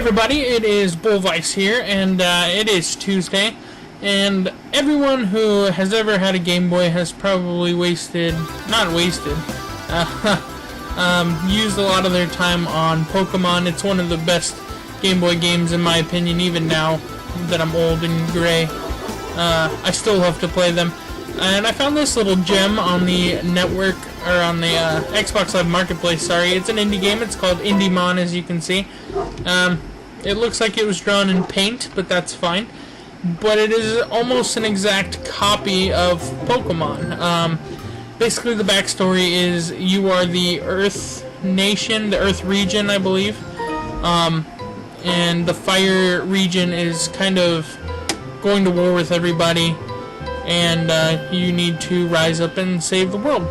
everybody, it is Bullvice here, and it is Tuesday, and everyone who has ever had a Game Boy has probably used a lot of their time on Pokemon. It's one of the best Game Boy games in my opinion, even now that I'm old and gray. I still love to play them. And I found this little gem on the network, or on the Xbox Live Marketplace, sorry. It's an indie game. It's called Indiemon, as you can see. It looks like it was drawn in paint, but that's fine. But it is almost an exact copy of Pokemon. Basically, the backstory is you are the Earth Nation, the Earth region, I believe. And the Fire region is kind of going to war with everybody. And you need to rise up and save the world.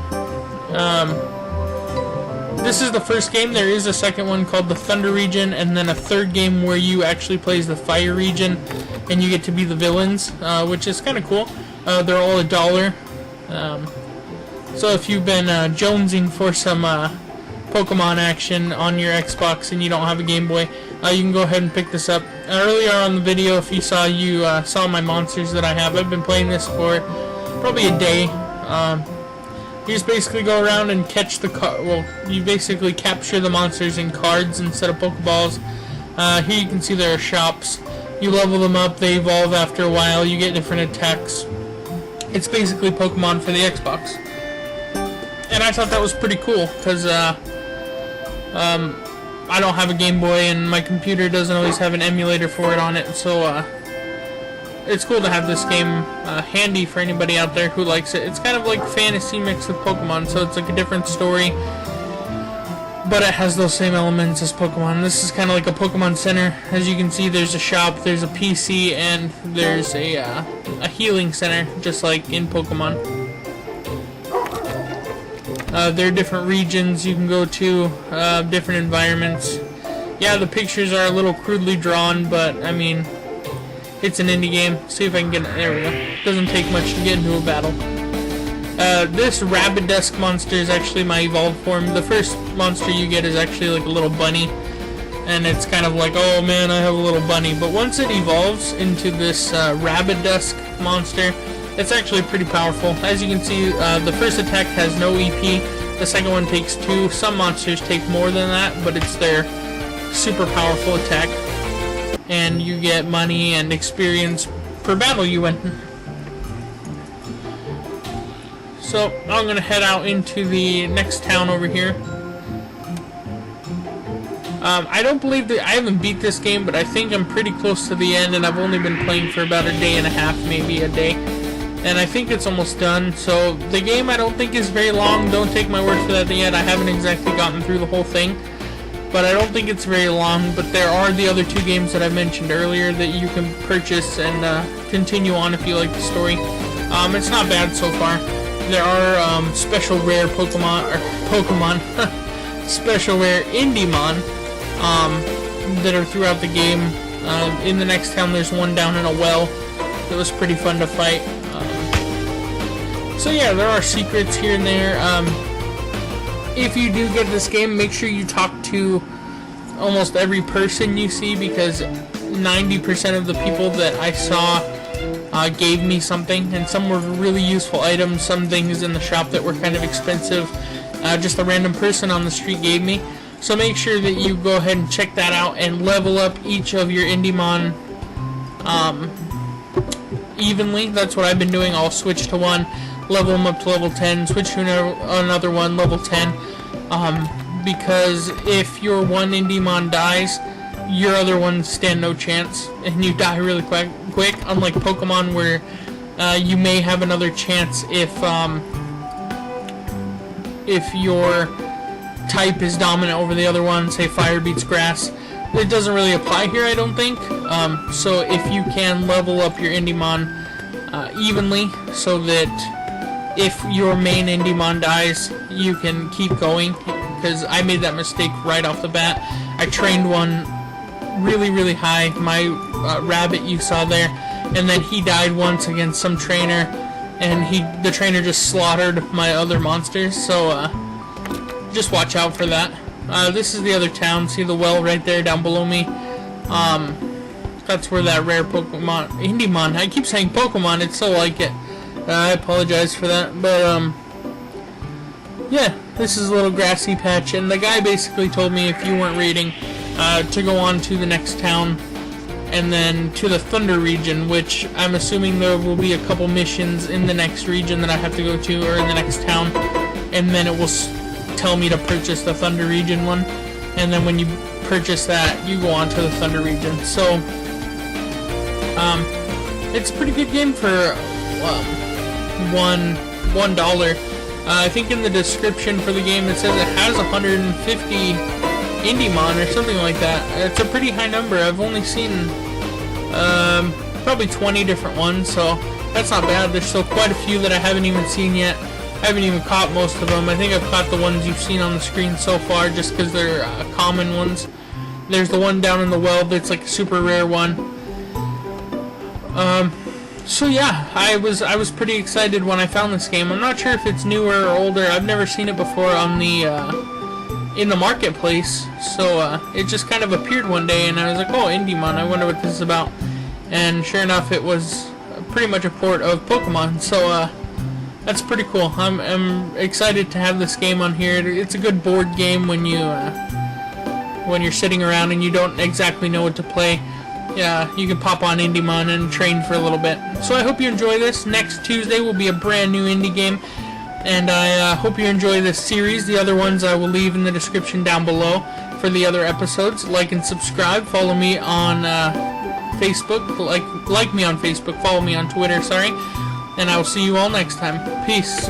This is the first game. There is a second one called the Thunder region, and then a third game where you actually play as the Fire region, and you get to be the villains, which is kind of cool. They're all $1. So if you've been jonesing for some Pokemon action on your Xbox and you don't have a Game Boy, you can go ahead and pick this up. Earlier on the video, if you saw, saw my monsters that I have. I've been playing this for probably a day. You just basically go around and catch you basically capture the monsters in cards instead of Pokeballs. Here you can see there are shops. You level them up, they evolve after a while, you get different attacks. It's basically Pokemon for the Xbox. And I thought that was pretty cool, because I don't have a Game Boy and my computer doesn't always have an emulator for it on it, so it's cool to have this game handy for anybody out there who likes it. It's kind of like fantasy mixed with Pokemon, so it's like a different story, but it has those same elements as Pokemon. This is kind of like a Pokemon Center. As you can see, there's a shop, there's a PC, and there's a healing center, just like in Pokemon. There are different regions you can go to, different environments. Yeah, the pictures are a little crudely drawn, but I mean, it's an indie game. See if I can get it. There we go. Doesn't take much to get into a battle. This Rabidusk monster is actually my evolved form. The first monster you get is actually like a little bunny, and it's kind of like, oh man, I have a little bunny. But once it evolves into this Rabidusk monster, it's actually pretty powerful. As you can see, the first attack has no EP. The second one takes 2. Some monsters take more than that, but it's their super powerful attack. And you get money and experience per battle you win. So I'm gonna head out into the next town over here. I don't believe that I haven't beat this game, but I think I'm pretty close to the end, and I've only been playing for about a day and a half, maybe a day. And I think it's almost done. So the game I don't think is very long. Don't take my word for that yet. I haven't exactly gotten through the whole thing, but I don't think it's very long. But there are the other 2 games that I mentioned earlier that you can purchase and continue on if you like the story. It's not bad so far. There are special rare Pokemon special rare Indiemon that are throughout the game. In the next town there's one down in a well that was pretty fun to fight. So yeah, there are secrets here and there. If you do get this game, make sure you talk to almost every person you see, because 90% of the people that I saw gave me something, and some were really useful items, some things in the shop that were kind of expensive, just a random person on the street gave me. So make sure that you go ahead and check that out and level up each of your Indiemon evenly. That's what I've been doing. I'll switch to one, level them up to level 10, switch to another one, level 10, because if your one Indiemon dies, your other ones stand no chance, and you die really quick, unlike Pokemon where you may have another chance if your type is dominant over the other one, say fire beats grass. It doesn't really apply here, I don't think. So if you can level up your Indiemon evenly, so that if your main Indiemon dies, you can keep going, because I made that mistake right off the bat. I trained one really, really high, my rabbit you saw there, and then he died once against some trainer, and the trainer just slaughtered my other monsters, so just watch out for that. This is the other town. See the well right there down below me? That's where that rare Pokemon, Indiemon, I keep saying Pokemon, it's so like it. I apologize for that, but, yeah, this is a little grassy patch, and the guy basically told me, if you weren't reading, to go on to the next town, and then to the Thunder region, which I'm assuming there will be a couple missions in the next region that I have to go to, or in the next town, and then it will tell me to purchase the Thunder region one, and then when you purchase that, you go on to the Thunder region. So, it's a pretty good game for $1. I think in the description for the game it says it has 150 Indiemon or something like that. It's a pretty high number. I've only seen probably 20 different ones, so that's not bad. There's still quite a few that I haven't even seen yet. I haven't even caught most of them. I think I've caught the ones you've seen on the screen so far just because they're common ones. There's the one down in the well that's like a super rare one. So yeah, I was pretty excited when I found this game. I'm not sure if it's newer or older. I've never seen it before on the in the marketplace. So it just kind of appeared one day, and I was like, oh, Indiemon, I wonder what this is about. And sure enough, it was pretty much a port of Pokemon. So that's pretty cool. I'm excited to have this game on here. It's a good board game when you're sitting around and you don't exactly know what to play. Yeah, you can pop on Indiemon and train for a little bit. So I hope you enjoy this. Next Tuesday will be a brand new indie game, and I hope you enjoy this series. The other ones I will leave in the description down below for the other episodes. Like and subscribe. Follow me on Facebook. Like me on Facebook. Follow me on Twitter. Sorry. And I will see you all next time. Peace.